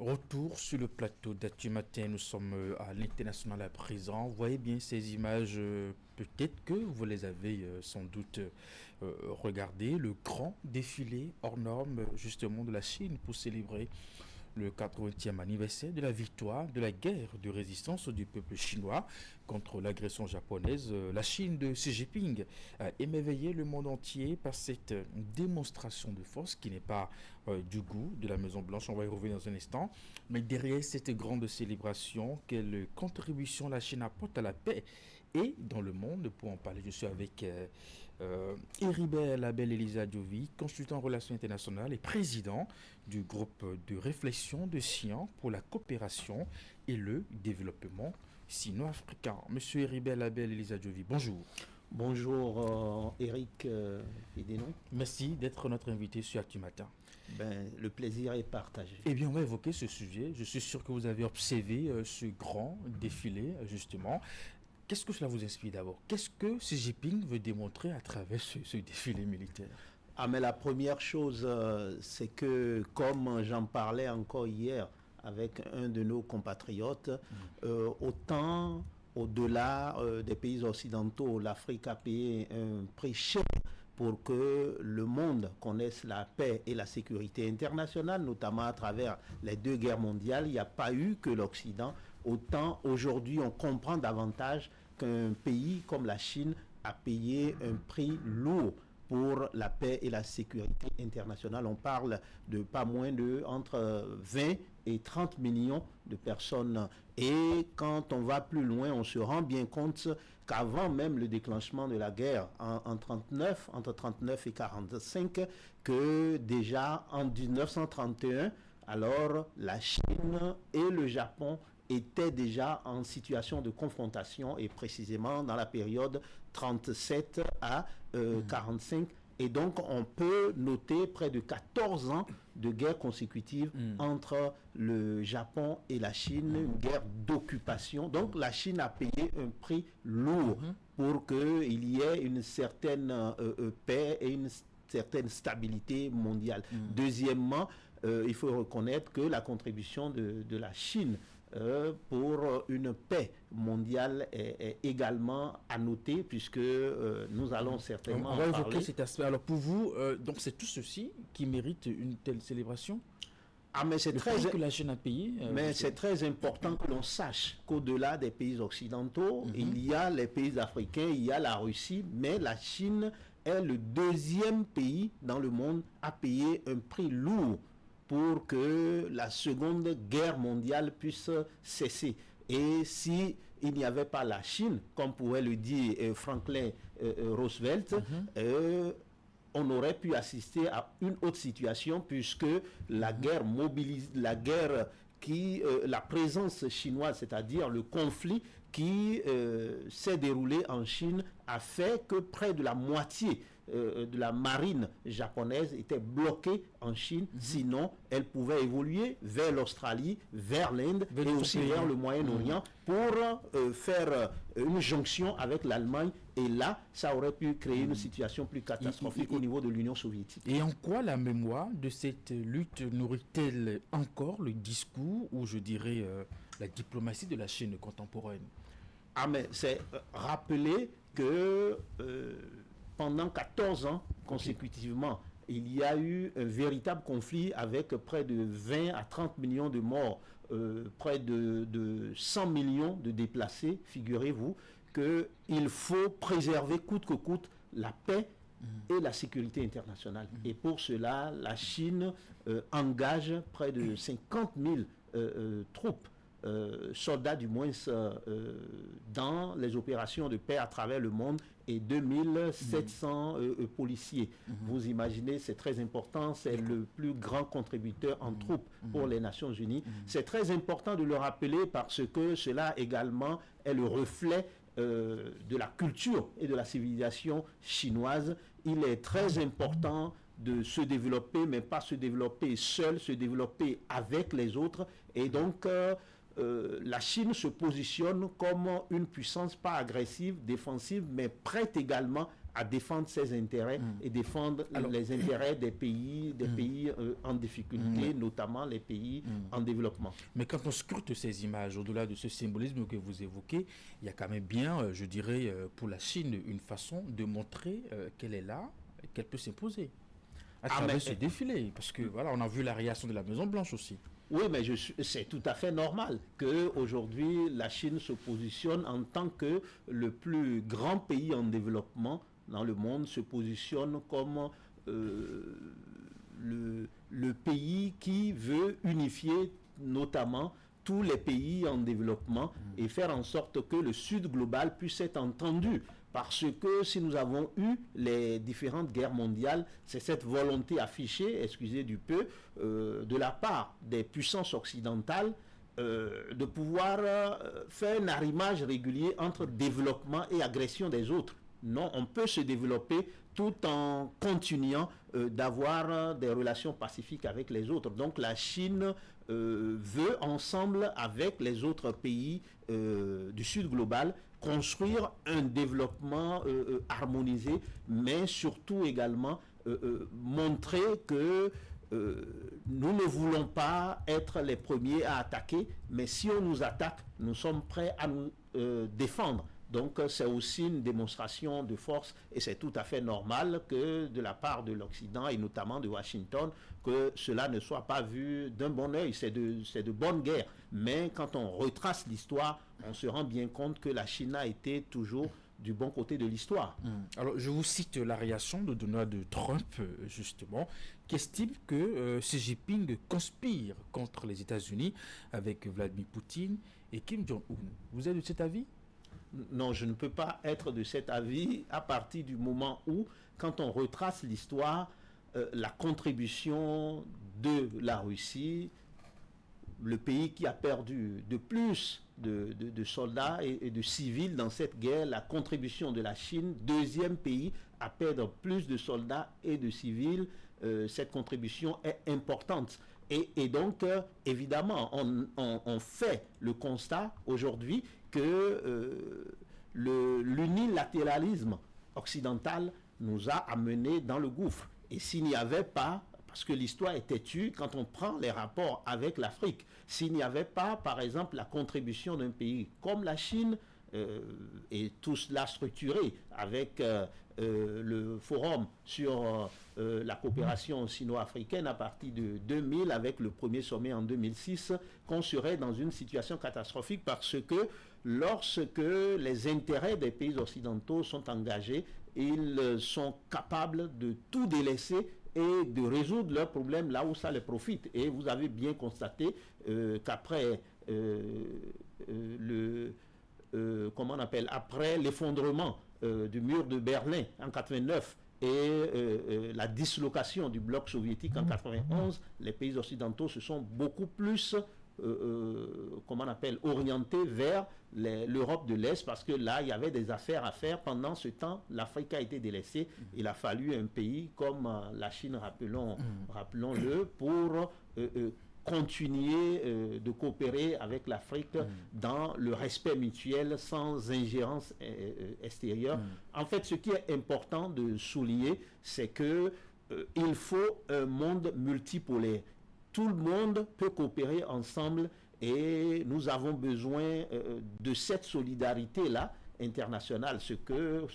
Retour sur le plateau d'Actu Matin, nous sommes à l'international à présent. Vous voyez bien ces images, peut-être que vous les avez sans doute regardées. Le grand défilé hors norme justement de la Chine pour célébrer le 80e anniversaire de la victoire de la guerre de résistance du peuple chinois contre l'agression japonaise. La Chine de Xi Jinping a émerveillé le monde entier par cette démonstration de force qui n'est pas du goût de la Maison Blanche. On va y revenir dans un instant. Mais derrière cette grande célébration, quelle contribution la Chine apporte à la paix et dans le monde? Pour en parler, je suis avec Heribert Label Elisa Diovi, consultant en relations internationales et président du groupe de réflexion de Xi'an pour la coopération et le développement sino-africain. Monsieur Heribert Label Elisa Diovi, bonjour. Bonjour Eric Edeno. Merci d'être notre invité sur Actu Matin. Le plaisir est partagé. Eh bien, on va évoquer ce sujet. Je suis sûr que vous avez observé ce grand défilé, justement. Qu'est-ce que cela vous inspire d'abord? Qu'est-ce que Xi Jinping veut démontrer à travers ce défilé militaire? Mais la première chose, c'est que, comme j'en parlais encore hier avec un de nos compatriotes, autant au-delà des pays occidentaux, l'Afrique a payé un prix cher pour que le monde connaisse la paix et la sécurité internationale, notamment à travers les deux guerres mondiales. Il n'y a pas eu que l'Occident. Autant aujourd'hui, on comprend davantage qu'un pays comme la Chine a payé un prix lourd pour la paix et la sécurité internationale. On parle de pas moins de entre 20 et 30 millions de personnes. Et quand on va plus loin, on se rend bien compte qu'avant même le déclenchement de la guerre entre 39 et 45, que déjà en 1931, alors la Chine et le Japon étaient déjà en situation de confrontation, et précisément dans la période 37 à 45. Et donc, on peut noter près de 14 ans de guerre consécutive entre le Japon et la Chine, une guerre d'occupation. Donc, la Chine a payé un prix lourd pour qu'il y ait une certaine paix et une certaine stabilité mondiale. Deuxièmement, il faut reconnaître que la contribution de la Chine pour une paix mondiale est également à noter, puisque nous allons certainement on va évoquer cet aspect. Alors pour vous, donc c'est tout ceci qui mérite une telle célébration? Mais c'est que la Chine a payé. C'est très important que l'on sache qu'au-delà des pays occidentaux, il y a les pays africains, il y a la Russie, mais la Chine est le deuxième pays dans le monde à payer un prix lourd pour que la Seconde Guerre mondiale puisse cesser. Et si il n'y avait pas la Chine, comme pourrait le dire Franklin Roosevelt, on aurait pu assister à une autre situation, puisque la guerre la présence chinoise, c'est-à-dire le conflit qui s'est déroulé en Chine, a fait que près de la moitié de la marine japonaise était bloquée en Chine. Sinon, elle pouvait évoluer vers l'Australie, vers l'Inde et aussi vers le Moyen-Orient pour faire une jonction avec l'Allemagne. Et là, ça aurait pu créer une situation plus catastrophique au niveau de l'Union soviétique. Et en quoi la mémoire de cette lutte nourrit-elle encore le discours, ou je dirais la diplomatie de la Chine contemporaine? Mais c'est rappeler que pendant 14 ans consécutivement, il y a eu un véritable conflit avec près de 20 à 30 millions de morts, près de 100 millions de déplacés. Figurez-vous qu'il faut préserver coûte que coûte la paix et la sécurité internationale. Et pour cela, la Chine engage près de 50 000 troupes, soldats du moins, dans les opérations de paix à travers le monde, et 2700 policiers. Vous imaginez, c'est très important, c'est le plus grand contributeur en troupes pour les Nations Unies. C'est très important de le rappeler parce que cela également est le reflet de la culture et de la civilisation chinoise. Il est très important de se développer, mais pas se développer seul, se développer avec les autres. Et donc, la Chine se positionne comme une puissance pas agressive, défensive, mais prête également à défendre ses intérêts et défendre les intérêts des pays en difficulté, notamment les pays en développement. Mais quand on scrute ces images, au-delà de ce symbolisme que vous évoquez, il y a quand même bien, je dirais, pour la Chine, une façon de montrer qu'elle est là, qu'elle peut s'imposer à travers ce défilé. Parce que voilà, on a vu la réaction de la Maison-Blanche aussi. Oui, mais c'est tout à fait normal qu'aujourd'hui la Chine se positionne en tant que le plus grand pays en développement dans le monde, se positionne comme le pays qui veut unifier notamment tous les pays en développement et faire en sorte que le Sud global puisse être entendu. Parce que si nous avons eu les différentes guerres mondiales, c'est cette volonté affichée, excusez du peu, de la part des puissances occidentales de pouvoir faire un arrimage régulier entre développement et agression des autres. Non, on peut se développer tout en continuant d'avoir des relations pacifiques avec les autres. Donc la Chine veut, ensemble avec les autres pays du Sud global, construire un développement harmonisé, mais surtout également montrer que nous ne voulons pas être les premiers à attaquer, mais si on nous attaque, nous sommes prêts à nous défendre. Donc c'est aussi une démonstration de force et c'est tout à fait normal que de la part de l'Occident et notamment de Washington, que cela ne soit pas vu d'un bon œil. C'est de bonne guerre. Mais quand on retrace l'histoire, on se rend bien compte que la Chine a été toujours du bon côté de l'histoire. Alors je vous cite la réaction de Donald Trump justement, qui estime que Xi Jinping conspire contre les États-Unis avec Vladimir Poutine et Kim Jong-un. Vous êtes de cet avis ? Non, je ne peux pas être de cet avis à partir du moment où, quand on retrace l'histoire, la contribution de la Russie, le pays qui a perdu de plus de soldats et de civils dans cette guerre, la contribution de la Chine, deuxième pays à perdre plus de soldats et de civils, cette contribution est importante. Et donc, évidemment, on fait le constat aujourd'hui que l'unilatéralisme occidental nous a amenés dans le gouffre. Et s'il n'y avait pas, parce que l'histoire est têtue, quand on prend les rapports avec l'Afrique, s'il n'y avait pas, par exemple, la contribution d'un pays comme la Chine, et tout cela structuré avec le forum sur la coopération sino-africaine à partir de 2000, avec le premier sommet en 2006, qu'on serait dans une situation catastrophique parce que lorsque les intérêts des pays occidentaux sont engagés, ils sont capables de tout délaisser et de résoudre leurs problèmes là où ça les profite. Et vous avez bien constaté qu'après après l'effondrement du mur de Berlin en 89 et la dislocation du bloc soviétique en 91, les pays occidentaux se sont beaucoup plus orientés vers l'Europe de l'Est, parce que là, il y avait des affaires à faire. Pendant ce temps, l'Afrique a été délaissée. Il a fallu un pays comme la Chine, rappelons-le, pour continuer de coopérer avec l'Afrique dans le respect mutuel sans ingérence extérieure. En fait, ce qui est important de souligner, c'est que il faut un monde multipolaire. Tout le monde peut coopérer ensemble et nous avons besoin de cette solidarité-là internationale, ce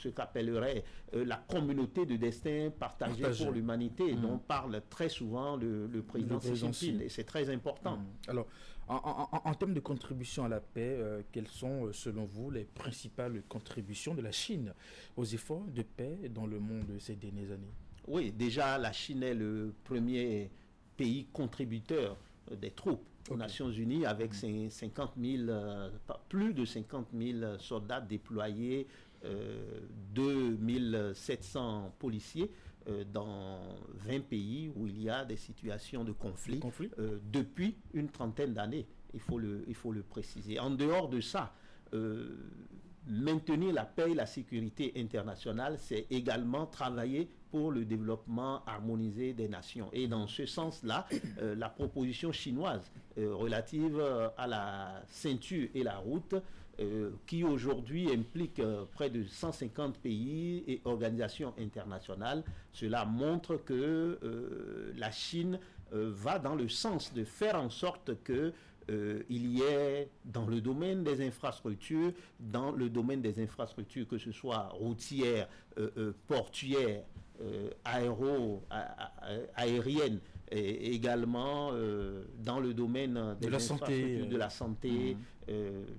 qu'appellerait la communauté de destin partagé pour l'humanité, dont parle très souvent le président Xi Jinping, et c'est très important. Alors, en termes de contribution à la paix, quelles sont, selon vous, les principales contributions de la Chine aux efforts de paix dans le monde ces dernières années? Oui, déjà, la Chine est le premier pays contributeur des troupes aux Nations Unies, avec plus de 50 000 soldats déployés, 2700 policiers dans 20 pays où il y a des situations de conflit, depuis une trentaine d'années, il faut le préciser. En dehors de ça, maintenir la paix et la sécurité internationale, c'est également travailler pour le développement harmonisé des nations. Et dans ce sens-là, la proposition chinoise relative à la ceinture et la route qui aujourd'hui implique près de 150 pays et organisations internationales. Cela montre que la Chine va dans le sens de faire en sorte que il y ait dans le domaine des infrastructures, que ce soit routières, portuaires, aériennes, et également dans le domaine des infrastructures, de la santé,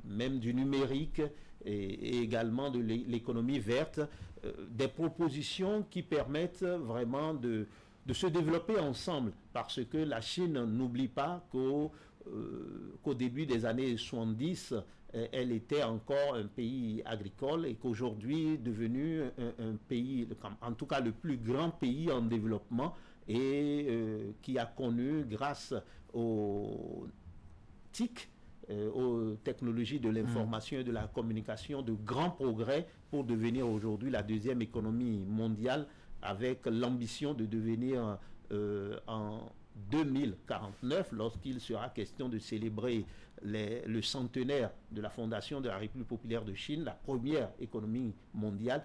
même du numérique et également de l'économie verte, des propositions qui permettent vraiment de se développer ensemble, parce que la Chine n'oublie pas qu'au début des années 70, elle était encore un pays agricole et qu'aujourd'hui est devenu un pays, en tout cas le plus grand pays en développement, et qui a connu, grâce aux TIC, aux technologies de l'information et de la communication, de grands progrès pour devenir aujourd'hui la deuxième économie mondiale, avec l'ambition de devenir en 2049, lorsqu'il sera question de célébrer le centenaire de la fondation de la République populaire de Chine, la première économie mondiale.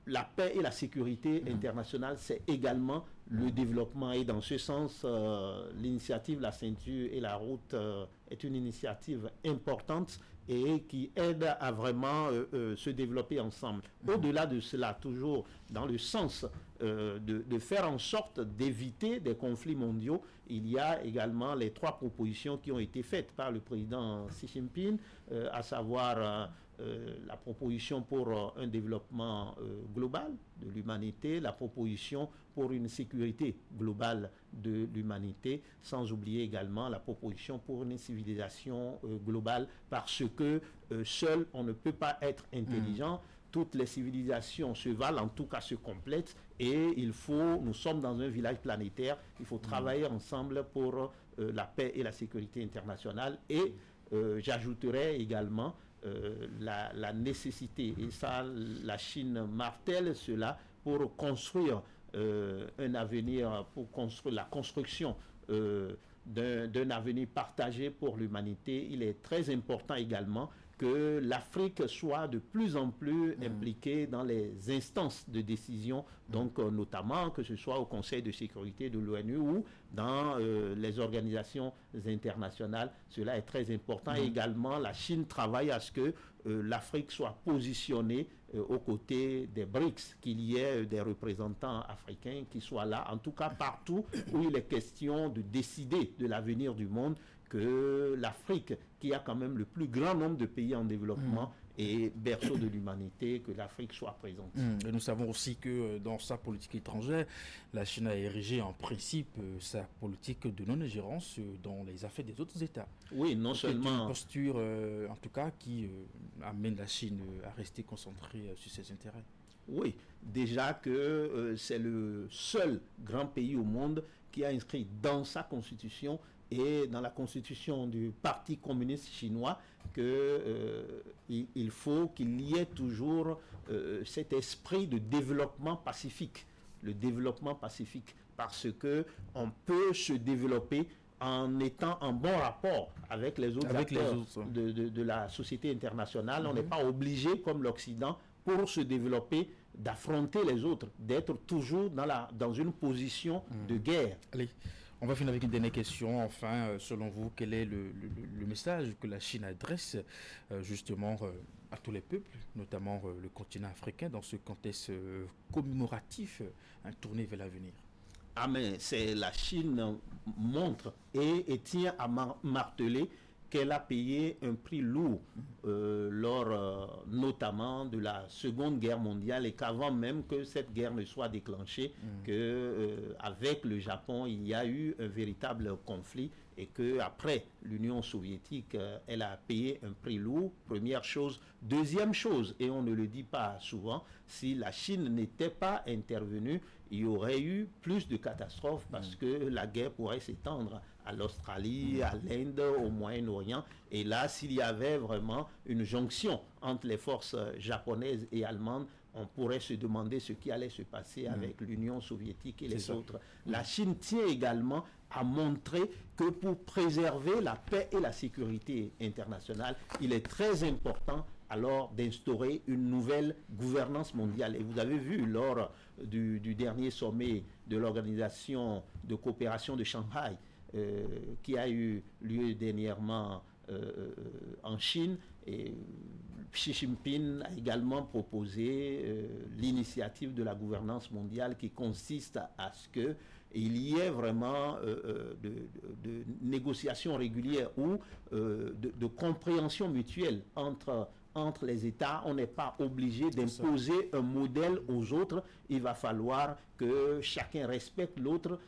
La paix et la sécurité internationale, c'est également le développement. Et dans ce sens, l'initiative La Ceinture et la Route est une initiative importante et qui aide à vraiment se développer ensemble. Au-delà de cela, toujours dans le sens de faire en sorte d'éviter des conflits mondiaux, il y a également les 3 propositions qui ont été faites par le président Xi Jinping, à savoir la proposition pour un développement global de l'humanité, la proposition pour une sécurité globale de l'humanité, sans oublier également la proposition pour une civilisation globale, parce que seul on ne peut pas être intelligent. Toutes les civilisations se valent, en tout cas se complètent, et nous sommes dans un village planétaire, il faut travailler ensemble pour la paix et la sécurité internationale. Et j'ajouterais également la nécessité, et ça la Chine martèle cela, pour construire un avenir, pour construire la construction d'un avenir partagé pour l'humanité. Il est très important également que l'Afrique soit de plus en plus impliquée dans les instances de décision, donc notamment que ce soit au Conseil de sécurité de l'ONU ou dans les organisations internationales. Cela est très important. Et également, la Chine travaille à ce que l'Afrique soit positionnée aux côtés des BRICS, qu'il y ait des représentants africains qui soient là, en tout cas partout où il est question de décider de l'avenir du monde, que l'Afrique, qui a quand même le plus grand nombre de pays en développement et berceau de l'humanité, que l'Afrique soit présente. Et nous savons aussi que dans sa politique étrangère, la Chine a érigé en principe sa politique de non-ingérence dans les affaires des autres États. Oui, non seulement... C'est une posture, en tout cas, qui amène la Chine à rester concentrée sur ses intérêts. Oui, déjà que c'est le seul grand pays au monde qui a inscrit dans sa constitution et dans la constitution du Parti communiste chinois qu'il faut qu'il y ait toujours cet esprit de développement pacifique. Le développement pacifique, parce qu'on peut se développer en étant en bon rapport avec les autres acteurs de la société internationale. On n'est pas obligé, comme l'Occident, pour se développer, d'affronter les autres, d'être toujours dans une position de guerre. Allez. On va finir avec une dernière question. Enfin, selon vous, quel est le message que la Chine adresse justement à tous les peuples, notamment le continent africain, dans ce contexte commémoratif tourné vers l'avenir? Ah, mais c'est la Chine montre et tient à marteler qu'elle a payé un prix lourd lors notamment de la Seconde Guerre mondiale, et qu'avant même que cette guerre ne soit déclenchée, avec le Japon, il y a eu un véritable conflit, et qu'après l'Union soviétique, elle a payé un prix lourd, première chose. Deuxième chose, et on ne le dit pas souvent, si la Chine n'était pas intervenue, il y aurait eu plus de catastrophes, parce que la guerre pourrait s'étendre à l'Australie, à l'Inde, au Moyen-Orient. Et là, s'il y avait vraiment une jonction entre les forces japonaises et allemandes, on pourrait se demander ce qui allait se passer avec l'Union soviétique et les autres. La Chine tient également à montrer que pour préserver la paix et la sécurité internationale, il est très important alors d'instaurer une nouvelle gouvernance mondiale. Et vous avez vu lors du dernier sommet de l'Organisation de coopération de Shanghai, qui a eu lieu dernièrement en Chine, et Xi Jinping a également proposé l'initiative de la gouvernance mondiale qui consiste à ce qu'il y ait vraiment de négociations régulières ou de compréhension mutuelle entre les États. On n'est pas obligé d'imposer un modèle aux autres. Il va falloir que chacun respecte l'autre.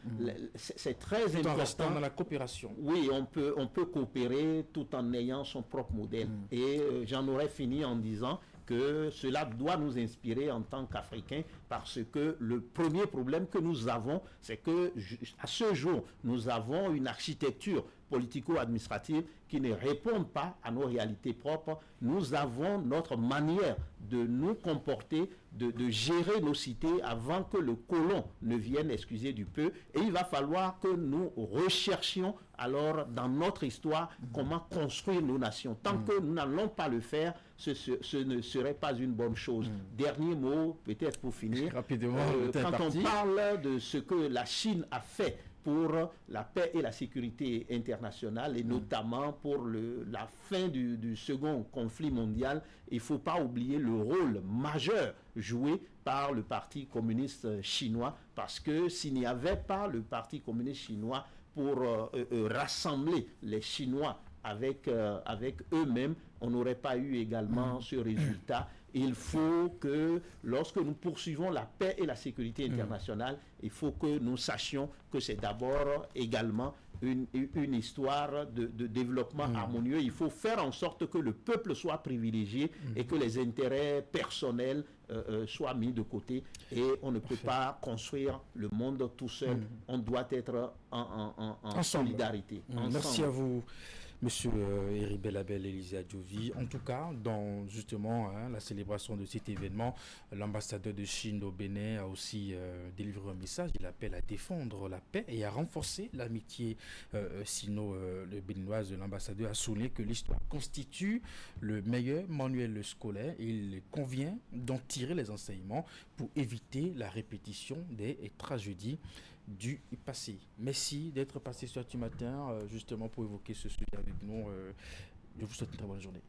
C'est très important. En restant dans la coopération. Oui, on peut coopérer tout en ayant son propre modèle. Et j'en aurais fini en disant que cela doit nous inspirer en tant qu'Africains, parce que le premier problème que nous avons, c'est que à ce jour, nous avons une architecture politico-administrative qui ne répond pas à nos réalités propres. Nous avons notre manière de nous comporter, de gérer nos cités avant que le colon ne vienne, excusez du peu. Et il va falloir que nous recherchions alors dans notre histoire comment construire nos nations. Tant que nous n'allons pas le faire, ce ne serait pas une bonne chose. Dernier mot, peut-être pour finir. Rapidement, quand on parle de ce que la Chine a fait pour la paix et la sécurité internationale, et notamment pour la fin du second conflit mondial, il ne faut pas oublier le rôle majeur joué par le Parti communiste chinois, parce que s'il n'y avait pas le Parti communiste chinois pour rassembler les Chinois avec eux-mêmes, on n'aurait pas eu également ce résultat. Il faut que, lorsque nous poursuivons la paix et la sécurité internationale, il faut que nous sachions que c'est d'abord également une histoire de développement harmonieux. Il faut faire en sorte que le peuple soit privilégié et que les intérêts personnels soient mis de côté. Et on ne peut pas construire le monde tout seul. On doit être en solidarité. Merci à vous. Monsieur Heribert Labelle, Élisée Adjovi. En tout cas, dans justement la célébration de cet événement, l'ambassadeur de Chine au Bénin a aussi délivré un message. Il appelle à défendre la paix et à renforcer l'amitié sino-béninoise. L'ambassadeur a souligné que l'histoire constitue le meilleur manuel scolaire. Il convient d'en tirer les enseignements pour éviter la répétition des tragédies du passé. Merci d'être passé ce matin justement pour évoquer ce sujet avec nous. Je vous souhaite une très bonne journée.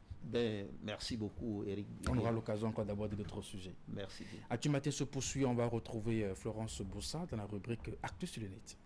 Merci beaucoup, Eric. On aura l'occasion encore d'aborder d'autres sujets. Merci. Actu Matin se poursuit. On va retrouver Florence Boussa dans la rubrique Actu sur le net.